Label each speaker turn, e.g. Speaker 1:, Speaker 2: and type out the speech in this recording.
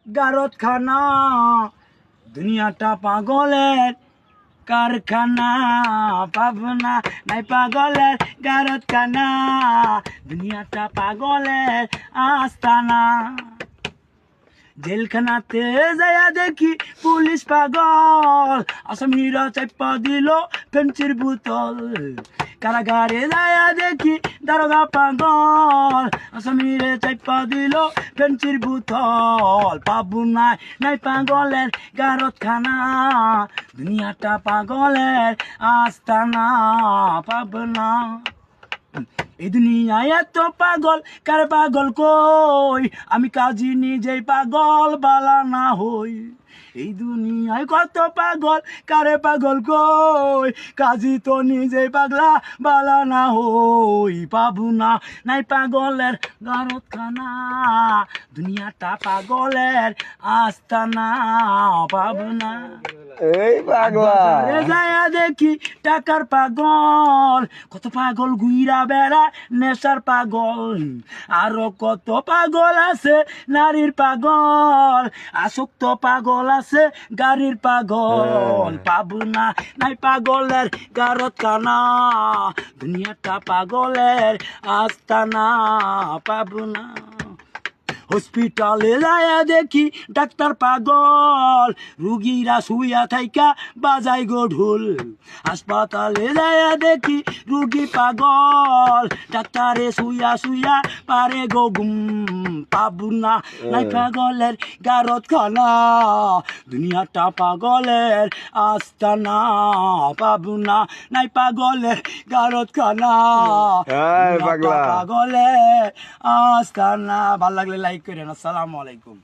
Speaker 1: গারতখানা, দুনিয়াটা পাগলের কারখানা। পাবনা নাই পাগলের গারতখানা, দুনিয়াটা পাগলের আস্তানা। জেলখানাতে যায়া দেখি পুলিশ পাগল, আসামিরা চাপা দিল ফেন্সির বোতল। কারাগারে যায়া দেখি দারোগা পাগল, আসামিরে চাপা দিল ফেন্সির বোতল। পাবনা নাই পাগলের গারতখানা, দুনিয়াটা পাগলের আস্তানা। পাবনা এই দুনিয়ায় এত পাগল, কার পাগল কই? আমি কাজী নিজেই পাগল বালা না হই। এই দুনিয়ায় কত পাগল, কারে পাগল কই? কাজী তো নিজেই পাগলা বালা না হই। পাবনা নাই পাগলের গারতখানা, দুনিয়াটা পাগলের আস্তানা। পাবনা
Speaker 2: এই পাগলা
Speaker 1: যায়া দেখি টাকার পাগল, কত পাগল গুইরা বেড়া নেশার পাগল। আরো কত পাগল আছে নারীর পাগল, আসক্ত পাগল আছে গাড়ির পাগল। পাবনা নাই পাগলের গারতখানা, দুনিয়াটা পাগলের আস্তানা। পাবনা হসপিটালে যায়া দেখি ডাক্তার পাগল, রুগীরা শুইয়া থাইকা বাজাই গো ঢোল। হাসপাতালে যায়া দেখি রুগী পাগল, ডাক্তারে শুইয়া শুইয়া পারে গো ঘুম। পাবনা নাই পাগলের গারতখানা, দুনিয়াটা পাগলের আস্তানা। পাবনা নাই পাগলের গারতখানা,
Speaker 2: এই পাগলা
Speaker 1: পাগলের আস্তানা। ভালো লাগলে লাইক করেন। আসসালামু আলাইকুম।